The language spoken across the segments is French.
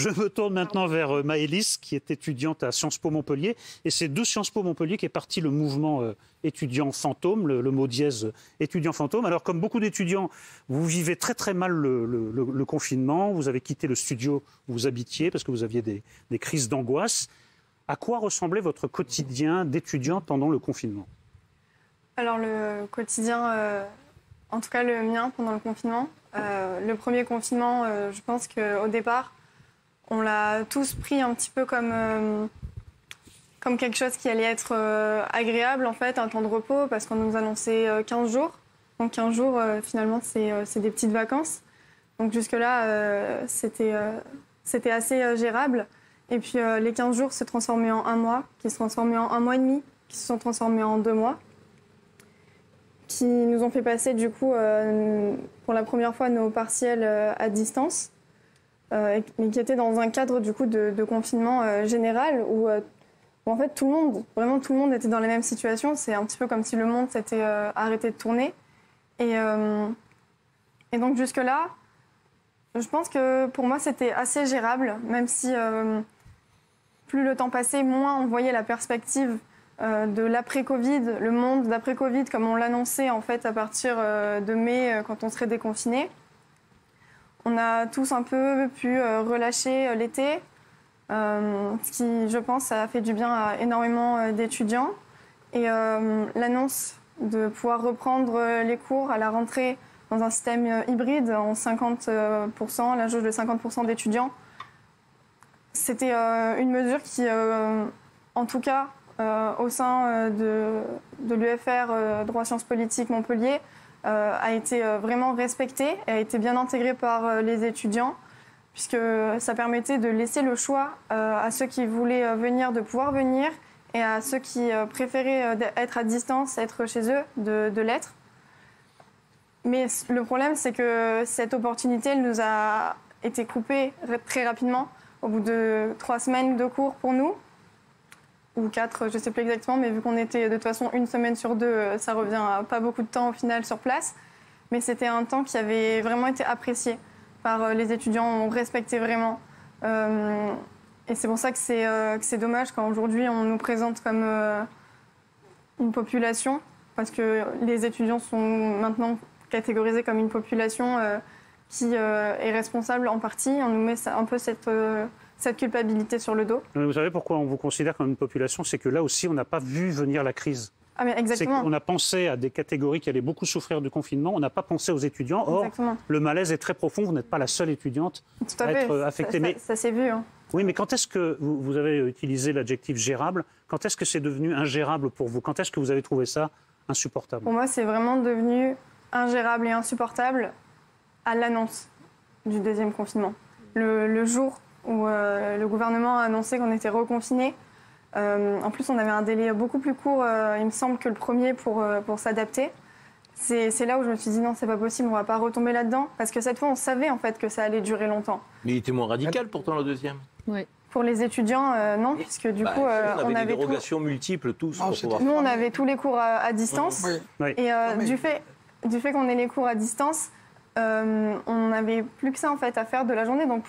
Je me tourne maintenant vers Maëlys, qui est étudiante à Sciences Po Montpellier. Et c'est de Sciences Po Montpellier qu'est parti le mouvement étudiant fantôme, le mot dièse étudiant fantôme. Alors, comme beaucoup d'étudiants, vous vivez très très mal le confinement. Vous avez quitté le studio où vous habitiez parce que vous aviez des crises d'angoisse. À quoi ressemblait votre quotidien d'étudiante pendant le confinement ? Alors, le quotidien, en tout cas le mien pendant le confinement, le premier confinement, je pense qu'au départ, on l'a tous pris un petit peu comme quelque chose qui allait être agréable, en fait, un temps de repos, parce qu'on nous annonçait 15 jours. Donc 15 jours, finalement, c'est des petites vacances. Donc jusque-là, c'était assez gérable. Et puis les 15 jours se transformaient en un mois, qui se transformaient en un mois et demi, qui se sont transformés en 2 mois, qui nous ont fait passer, du coup, pour la première fois, nos partiels à distance. Mais qui était dans un cadre du coup de confinement général où en fait vraiment tout le monde était dans la même situation. C'est un petit peu comme si le monde s'était arrêté de tourner. Et donc jusque-là, je pense que pour moi c'était assez gérable, même si plus le temps passait, moins on voyait la perspective de l'après-Covid, le monde d'après-Covid comme on l'annonçait en fait à partir de mai quand on serait déconfiné. On a tous un peu pu relâcher l'été, ce qui, je pense, a fait du bien à énormément d'étudiants. Et l'annonce de pouvoir reprendre les cours à la rentrée dans un système hybride en 50%, la jauge de 50% d'étudiants, c'était une mesure qui, en tout cas, au sein de l'UFR Droit Sciences Politiques Montpellier, a été vraiment respectée et a été bien intégrée par les étudiants, puisque ça permettait de laisser le choix à ceux qui voulaient venir de pouvoir venir et à ceux qui préféraient être à distance, être chez eux, de l'être. Mais le problème, c'est que cette opportunité, elle nous a été coupée très rapidement, au bout de 3 semaines de cours pour nous, ou 4, je ne sais plus exactement, mais vu qu'on était de toute façon 1 semaine sur 2, ça revient à pas beaucoup de temps au final sur place. Mais c'était un temps qui avait vraiment été apprécié par les étudiants, on respectait vraiment. Et c'est pour ça que c'est dommage quand aujourd'hui on nous présente comme une population, parce que les étudiants sont maintenant catégorisés comme une population qui est responsable en partie. On nous met un peu cette culpabilité sur le dos. Vous savez pourquoi on vous considère comme une population ? C'est que là aussi, on n'a pas vu venir la crise. Ah mais exactement. On a pensé à des catégories qui allaient beaucoup souffrir du confinement. On n'a pas pensé aux étudiants. Or, exactement. Le malaise est très profond. Vous n'êtes pas la seule étudiante à être affectée. Ça s'est vu. Hein. Oui, mais quand est-ce que vous avez utilisé l'adjectif gérable ? Quand est-ce que c'est devenu ingérable pour vous ? Quand est-ce que vous avez trouvé ça insupportable ? Pour moi, c'est vraiment devenu ingérable et insupportable à l'annonce du deuxième confinement. Le jour où le gouvernement a annoncé qu'on était reconfinés. En plus, on avait un délai beaucoup plus court, il me semble, que le premier pour s'adapter. C'est là où je me suis dit non, c'est pas possible, on va pas retomber là-dedans. Parce que cette fois, on savait en fait que ça allait durer longtemps. Mais il était moins radical pourtant le deuxième. Oui. Pour les étudiants, non, puisque du coup, on avait des dérogations multiples tous. Nous, on avait tous les cours à distance. Oui. Et du fait qu'on ait les cours à distance, on n'avait plus que ça en fait à faire de la journée. Donc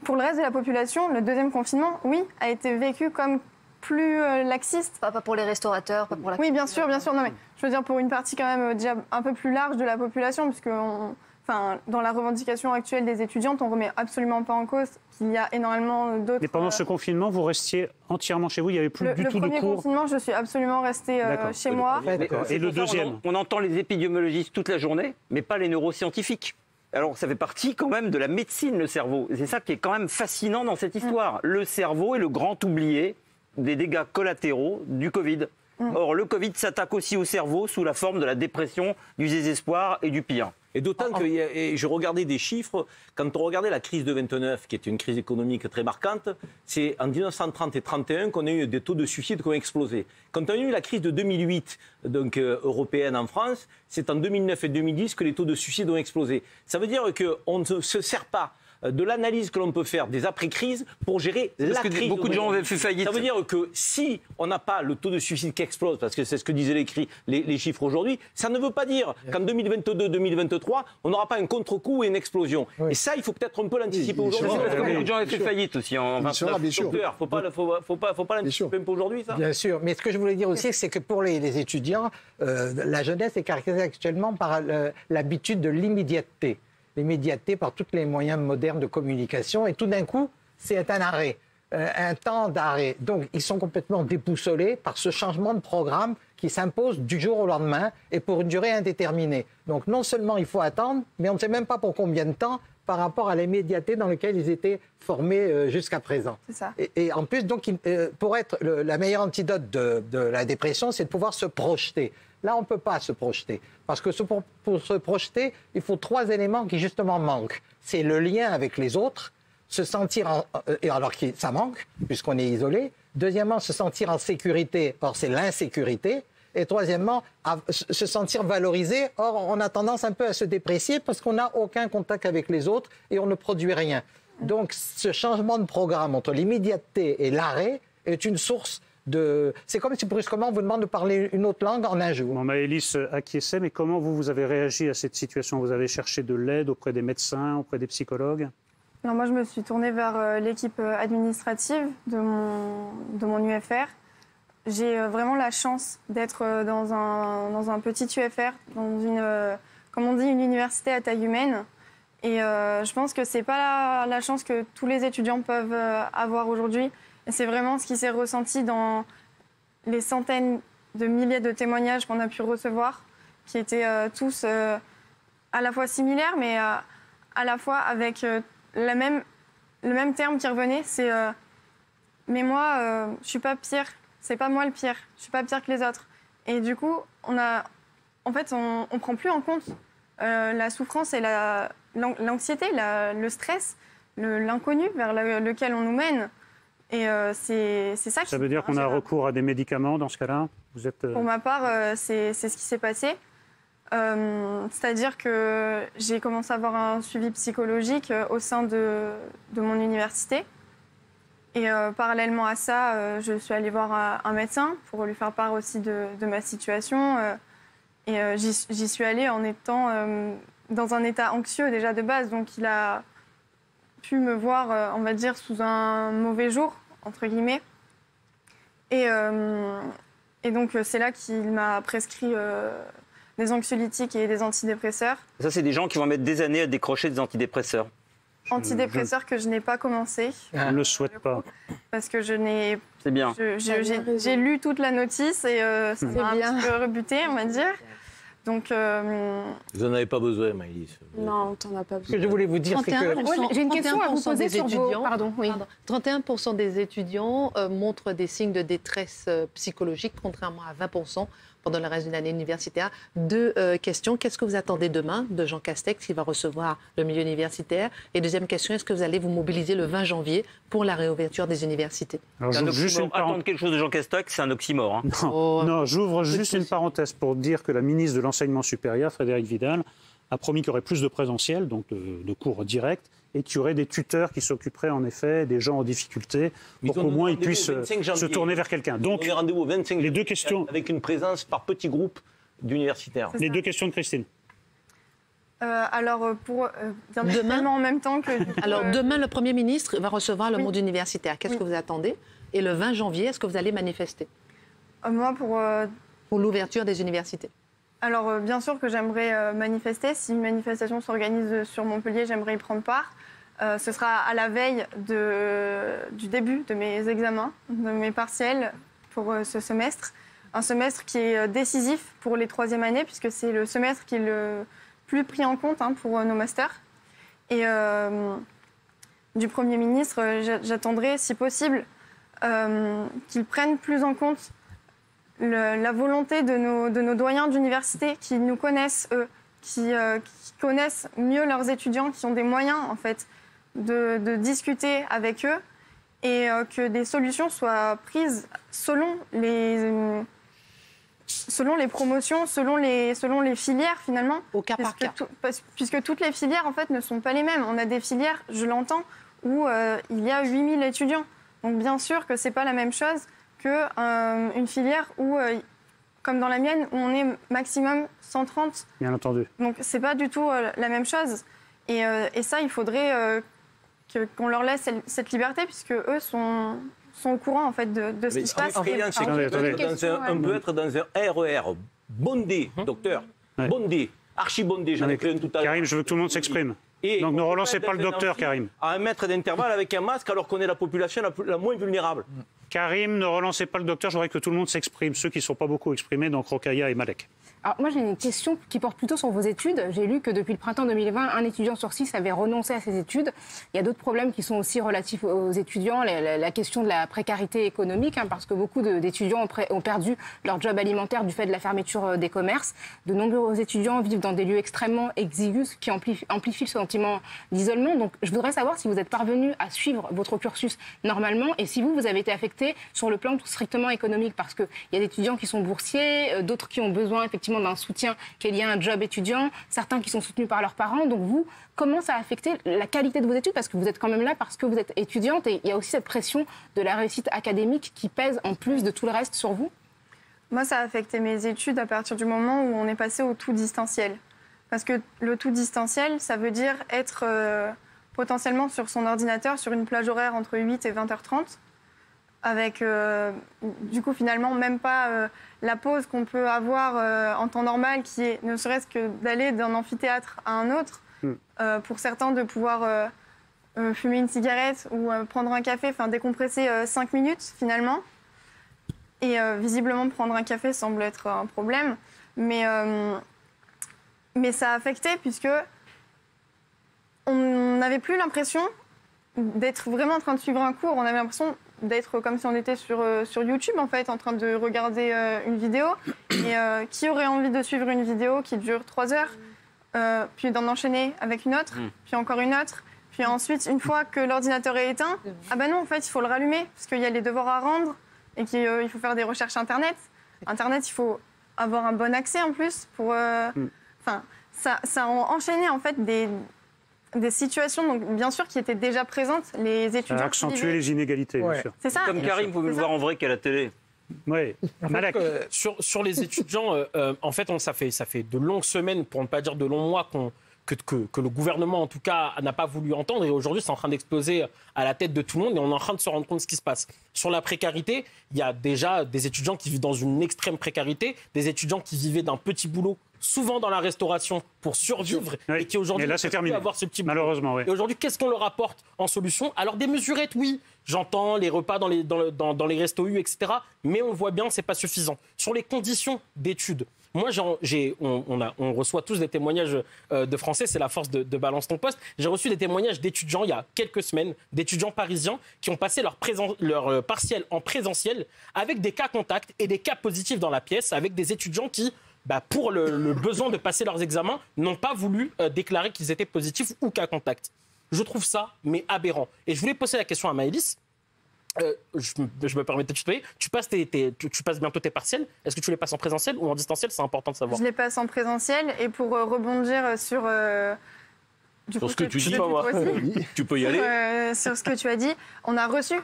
pour le reste de la population, le deuxième confinement, oui, a été vécu comme plus laxiste. Pas pour les restaurateurs, pas pour la... Oui, bien sûr. Non, mais je veux dire pour une partie quand même déjà un peu plus large de la population, puisque dans la revendication actuelle des étudiantes, on ne remet absolument pas en cause qu'il y a énormément d'autres... Mais pendant ce confinement, vous restiez entièrement chez vous, il n'y avait plus du tout de cours. Le premier confinement, je suis absolument restée chez moi. Et le deuxième ? On entend les épidémiologistes toute la journée, mais pas les neuroscientifiques. Alors, ça fait partie quand même de la médecine, le cerveau. C'est ça qui est quand même fascinant dans cette histoire. Le cerveau est le grand oublié des dégâts collatéraux du Covid. Or, le Covid s'attaque aussi au cerveau sous la forme de la dépression, du désespoir et du pire. Et d'autant que je regardais des chiffres, quand on regardait la crise de 29, qui était une crise économique très marquante, c'est en 1930 et 1931 qu'on a eu des taux de suicide qui ont explosé. Quand on a eu la crise de 2008, donc européenne en France, c'est en 2009 et 2010 que les taux de suicide ont explosé. Ça veut dire qu'on ne se sert pas de l'analyse que l'on peut faire des après-crises pour gérer la crise. Beaucoup de gens avaient fait faillite. Ça veut dire que si on n'a pas le taux de suicide qui explose, parce que c'est ce que disaient les chiffres aujourd'hui, ça ne veut pas dire qu'en 2022-2023, on n'aura pas un contre-coup et une explosion. Oui. Et ça, il faut peut-être un peu l'anticiper aujourd'hui. Parce que beaucoup de gens avaient fait faillite aussi en 29. Bien sûr. Faut pas l'anticiper un peu aujourd'hui, ça. Bien sûr. Mais ce que je voulais dire aussi, c'est que pour les étudiants, la jeunesse est caractérisée actuellement par l'habitude de l'immédiateté. L'immédiateté par tous les moyens modernes de communication. Et tout d'un coup, c'est un arrêt. Un temps d'arrêt. Donc, ils sont complètement déboussolés par ce changement de programme qui s'impose du jour au lendemain et pour une durée indéterminée. Donc, non seulement il faut attendre, mais on ne sait même pas pour combien de temps par rapport à l'immédiateté dans laquelle ils étaient formés jusqu'à présent. C'est ça. Et en plus, donc, pour être la meilleure antidote de la dépression, c'est de pouvoir se projeter. Là, on ne peut pas se projeter. Parce que pour se projeter, il faut 3 éléments qui, justement, manquent. C'est le lien avec les autres, se sentir alors que ça manque, puisqu'on est isolé. Deuxièmement, se sentir en sécurité, or c'est l'insécurité. Et troisièmement, se sentir valorisé, or on a tendance un peu à se déprécier parce qu'on n'a aucun contact avec les autres et on ne produit rien. Donc ce changement de programme entre l'immédiateté et l'arrêt est une source de... C'est comme si brusquement on vous demande de parler une autre langue en un jour. Bon, Maëlys acquiesçait, mais comment vous avez réagi à cette situation? Vous avez cherché de l'aide auprès des médecins, auprès des psychologues? Alors moi, je me suis tournée vers l'équipe administrative de mon UFR. J'ai vraiment la chance d'être dans un petit UFR, comme on dit, une université à taille humaine. Et je pense que ce n'est pas la chance que tous les étudiants peuvent avoir aujourd'hui. Et c'est vraiment ce qui s'est ressenti dans les centaines de milliers de témoignages qu'on a pu recevoir, qui étaient tous à la fois similaires, mais à la fois avec... le même terme qui revenait, c'est mais moi, je suis pas pire. C'est pas moi le pire. Je suis pas pire que les autres. Et du coup, on prend plus en compte la souffrance et l'anxiété, le stress, l'inconnu vers lequel on nous mène. Et c'est ça. Ça veut dire qu'on a recours à des médicaments dans ce cas-là? Pour ma part, c'est ce qui s'est passé. C'est-à-dire que j'ai commencé à avoir un suivi psychologique au sein de mon université. Et parallèlement à ça, je suis allée voir un médecin pour lui faire part aussi de ma situation. Et j'y suis allée en étant dans un état anxieux déjà de base. Donc il a pu me voir, on va dire, sous un mauvais jour, entre guillemets. Et donc c'est là qu'il m'a prescrit... des anxiolytiques et des antidépresseurs. Ça, c'est des gens qui vont mettre des années à décrocher des antidépresseurs. Antidépresseurs que je n'ai pas commencé. Je ne le souhaite pas. Parce que je n'ai... C'est bien. J'ai lu toute la notice et ça m'a un petit peu rebuté, on va dire. Donc... Vous n'en avez pas besoin, Maëlys. Non, tu n'en as pas besoin. Ce que je voulais vous dire, c'est que... J'ai une question à vous poser sur étudiants, Pardon, oui. 31% des étudiants montrent des signes de détresse psychologique, contrairement à 20% pendant le reste d'une année universitaire. 2 questions. Qu'est-ce que vous attendez demain de Jean Castex qui va recevoir le milieu universitaire? Et deuxième question, est-ce que vous allez vous mobiliser le 20 janvier pour la réouverture des universités? Attendre quelque chose de Jean Castex, c'est un oxymore. Hein. Non, j'ouvre juste une parenthèse pour dire que la ministre de l'Enseignement supérieur, Frédérique Vidal, a promis qu'il y aurait plus de présentiel, donc de cours directs, et qu'il y aurait des tuteurs qui s'occuperaient en effet des gens en difficulté pour qu'au moins ils puissent se tourner vers quelqu'un. Donc, on est rendez-vous au 25 les 2 questions... avec une présence par petits groupes d'universitaires. Les 2 questions de Christine. Alors, pour demain en même temps que... Alors, demain, le Premier ministre va recevoir le monde universitaire. Qu'est-ce que vous attendez? Et le 20 janvier, est-ce que vous allez manifester? Moi, pour l'ouverture des universités. Alors, bien sûr que j'aimerais manifester. Si une manifestation s'organise sur Montpellier, j'aimerais y prendre part. Ce sera à la veille du début de mes examens, de mes partiels pour ce semestre. Un semestre qui est décisif pour les 3e années, puisque c'est le semestre qui est le plus pris en compte pour nos masters. Et du Premier ministre, j'attendrai, si possible, qu'il prenne plus en compte la volonté de nos doyens d'université qui nous connaissent, eux, qui connaissent mieux leurs étudiants, qui ont des moyens, en fait, de discuter avec eux et que des solutions soient prises selon selon les promotions, selon les filières finalement. Au cas par cas. Puisque toutes les filières en fait ne sont pas les mêmes. On a des filières, je l'entends, où il y a 8000 étudiants. Donc bien sûr que c'est pas la même chose qu'une filière où, comme dans la mienne, où on est maximum 130. Bien entendu. Donc c'est pas du tout la même chose. Et ça, il faudrait qu'on leur laisse cette liberté, puisque eux sont au courant en fait de ce qui se passe. On peut être dans un RER bondé, docteur, bondé, archi bondé. J'en ai pris un tout à l'heure. Karim, je veux que tout le monde s'exprime. Donc ne relancez pas le docteur, Karim. À 1 mètre d'intervalle avec un masque, alors qu'on est la population la moins vulnérable. Karim, ne relancez pas le docteur, j'aurais que tout le monde s'exprime, ceux qui ne sont pas beaucoup exprimés, donc Rokhaya et Malek. Alors moi j'ai une question qui porte plutôt sur vos études. J'ai lu que depuis le printemps 2020, un étudiant sur 6 avait renoncé à ses études. Il y a d'autres problèmes qui sont aussi relatifs aux étudiants, la question de la précarité économique, parce que beaucoup d'étudiants ont perdu leur job alimentaire du fait de la fermeture des commerces. De nombreux étudiants vivent dans des lieux extrêmement exigus qui amplifient le sentiment d'isolement. Donc je voudrais savoir si vous êtes parvenu à suivre votre cursus normalement et si vous avez été affecté sur le plan strictement économique, parce qu'il y a des étudiants qui sont boursiers, d'autres qui ont besoin effectivement d'un soutien qu'il y ait un job étudiant, certains qui sont soutenus par leurs parents. Donc vous, comment ça a affecté la qualité de vos études? Parce que vous êtes quand même là parce que vous êtes étudiante et il y a aussi cette pression de la réussite académique qui pèse en plus de tout le reste sur vous. Moi, ça a affecté mes études à partir du moment où on est passé au tout distanciel. Parce que le tout distanciel, ça veut dire être potentiellement sur son ordinateur sur une plage horaire entre 8 et 20h30. Avec, du coup, finalement, même pas la pause qu'on peut avoir en temps normal, qui est ne serait-ce que d'aller d'un amphithéâtre à un autre. Pour certains, de pouvoir fumer une cigarette ou prendre un café, enfin décompresser 5 minutes, finalement. Et visiblement, prendre un café semble être un problème. Mais ça a affecté, puisque on n'avait plus l'impression d'être vraiment en train de suivre un cours. On avait l'impression d'être comme si on était sur YouTube, en fait, en train de regarder une vidéo. Et qui aurait envie de suivre une vidéo qui dure 3 heures, puis d'en enchaîner avec une autre, puis encore une autre, puis ensuite, une fois que l'ordinateur est éteint, ah ben non, en fait, il faut le rallumer, parce qu'il y a les devoirs à rendre, et qu'il faut faire des recherches Internet. Internet, il faut avoir un bon accès, en plus, pour... Enfin, ça a enchaîné, en fait, des situations, donc bien sûr, qui étaient déjà présentes. Les étudiants. Ça a accentué les inégalités, bien sûr. C'est ça. Comme Karim, vous pouvez le voir en vrai qu'à la télé. Oui. Malek. Sur les étudiants, en fait, ça fait de longues semaines, pour ne pas dire de longs mois, que le gouvernement, en tout cas, n'a pas voulu entendre. Et aujourd'hui, c'est en train d'exploser à la tête de tout le monde et on est en train de se rendre compte de ce qui se passe. Sur la précarité, il y a déjà des étudiants qui vivent dans une extrême précarité, des étudiants qui vivaient d'un petit boulot, souvent dans la restauration, pour survivre, et qui aujourd'hui là, c'est terminé. Avoir ce petit boulot. Malheureusement, oui. Et aujourd'hui, qu'est-ce qu'on leur apporte en solution? Alors, des mesurettes, oui, j'entends les repas dans les restos U, etc. Mais on voit bien, c'est pas suffisant. Sur les conditions d'études, moi, on reçoit tous des témoignages de Français, c'est la force de Balance ton poste. J'ai reçu des témoignages d'étudiants il y a quelques semaines, d'étudiants parisiens qui ont passé leur partiel en présentiel avec des cas contacts et des cas positifs dans la pièce, avec des étudiants qui, pour le besoin de passer leurs examens, n'ont pas voulu déclarer qu'ils étaient positifs ou cas contacts. Je trouve ça, mais aberrant. Et je voulais poser la question à Maëlys. Je me permets de te tutoyer. Tu passes bientôt tes partiels. Est-ce que tu les passes en présentiel ou en distanciel? C'est important de savoir. Je les passe en présentiel. Et pour rebondir sur ce que tu dis, tu peux y aller. Sur ce que tu as dit, on a reçu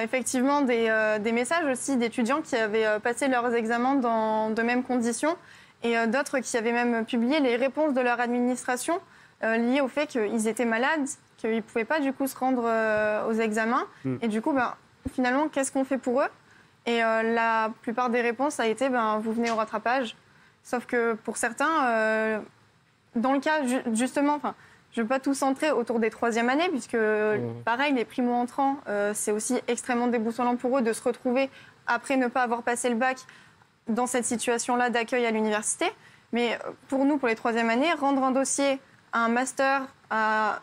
effectivement des messages aussi d'étudiants qui avaient passé leurs examens dans de mêmes conditions et d'autres qui avaient même publié les réponses de leur administration liées au fait qu'ils étaient malades, qu'ils ne pouvaient pas du coup se rendre aux examens. Et du coup, finalement, qu'est-ce qu'on fait pour eux? Et la plupart des réponses a été vous venez au rattrapage. Sauf que pour certains, dans le cas justement, je ne veux pas tout centrer autour des 3e années, puisque pareil, les primo-entrants, c'est aussi extrêmement déboussolant pour eux de se retrouver après ne pas avoir passé le bac dans cette situation-là d'accueil à l'université. Mais pour nous, pour les 3e années, rendre un dossier à un master, à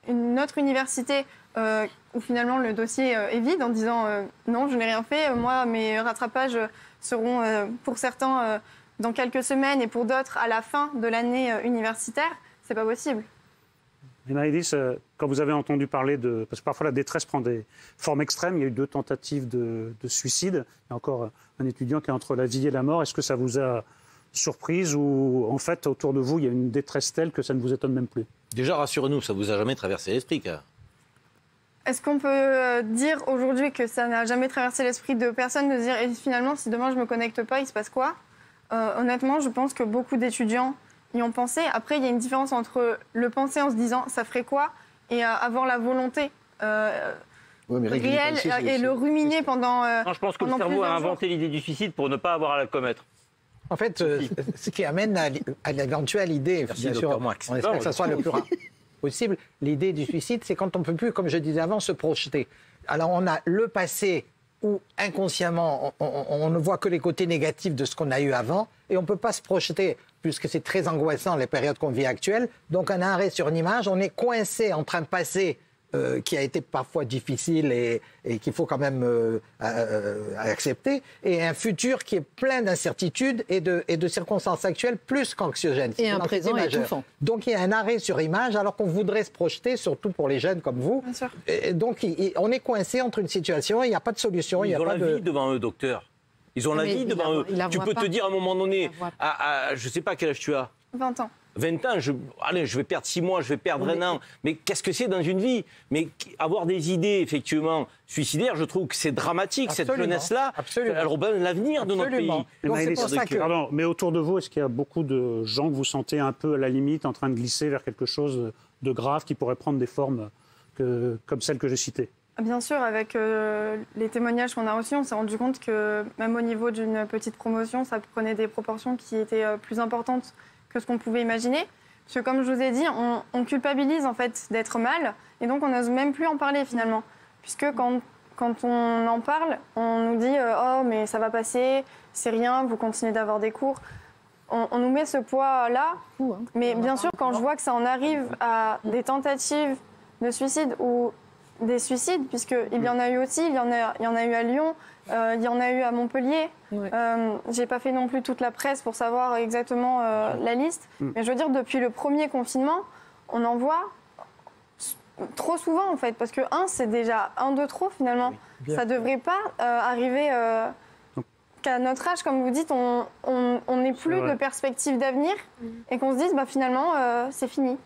une autre université, où finalement le dossier est vide en disant non, je n'ai rien fait, moi mes rattrapages seront pour certains dans quelques semaines et pour d'autres à la fin de l'année universitaire, c'est pas possible. Et Maëlys, quand vous avez entendu parler de... Parce que parfois la détresse prend des formes extrêmes, il y a eu 2 tentatives de suicide, il y a encore un étudiant qui est entre la vie et la mort. Est-ce que ça vous a surprise ou en fait autour de vous il y a une détresse telle que ça ne vous étonne même plus? Déjà, rassurez-nous, ça ne vous a jamais traversé l'esprit, quoi. Est-ce qu'on peut dire aujourd'hui que ça n'a jamais traversé l'esprit de personne de dire et finalement si demain je me connecte pas, il se passe quoi? Honnêtement, je pense que beaucoup d'étudiants y ont pensé. Après, il y a une différence entre le penser en se disant ça ferait quoi et avoir la volonté réelle et le ruminer pendant. Non, je pense que le cerveau a inventé l'idée du suicide pour ne pas avoir à la commettre. En fait, ce qui amène à l'éventuelle idée, Merci, bien sûr, Dr. Max. on espère que ça soit le plus rapide possible, l'idée du suicide, c'est quand on ne peut plus, comme je disais avant, se projeter. Alors on a le passé où inconsciemment on ne voit que les côtés négatifs de ce qu'on a eu avant et on ne peut pas se projeter puisque c'est très angoissant les périodes qu'on vit actuelles. Donc un arrêt sur une image, on est coincé en train de passer qui a été parfois difficile et qu'il faut quand même accepter, et un futur qui est plein d'incertitudes et de circonstances actuelles plus qu'anxiogènes. Et un présent étouffant. Donc il y a un arrêt sur image alors qu'on voudrait se projeter, surtout pour les jeunes comme vous. Bien sûr. Et donc on est coincé entre une situation, il n'y a pas de solution. Ils ont la vie devant eux, docteur. Ils ont la vie devant eux. Tu peux te dire à un moment donné, je ne sais pas quel âge tu as. 20 ans. 20 ans, je vais perdre 6 mois, je vais perdre un an. Mais qu'est-ce que c'est dans une vie? Mais avoir des idées, effectivement, suicidaires, je trouve que c'est dramatique. Absolument. Cette jeunesse-là, elle rebat l'avenir de notre pays. Donc, c'est pour ça que... Pardon, mais autour de vous, est-ce qu'il y a beaucoup de gens que vous sentez un peu à la limite, en train de glisser vers quelque chose de grave qui pourrait prendre des formes comme celles que j'ai citées? Bien sûr, avec les témoignages qu'on a reçus, on s'est rendu compte que même au niveau d'une petite promotion, ça prenait des proportions qui étaient plus importantes que ce qu'on pouvait imaginer. Parce que comme je vous ai dit, on culpabilise en fait d'être mal et donc on n'ose même plus en parler finalement. Puisque quand on en parle, on nous dit « Oh mais ça va passer, c'est rien, vous continuez d'avoir des cours ». On nous met ce poids-là. Mais bien sûr, quand je vois que ça en arrive à des tentatives de suicide ou des suicides, puisqu'il y en a eu aussi, il y en a eu à Lyon, il y en a eu à Montpellier. Ouais. J'ai pas fait non plus toute la presse pour savoir exactement la liste, mais je veux dire, depuis le premier confinement, on en voit trop souvent en fait, parce que c'est déjà un de trop finalement. Oui, ça devrait pas arriver qu'à notre âge, comme vous dites, on n'ait plus de perspective d'avenir et qu'on se dise finalement c'est fini.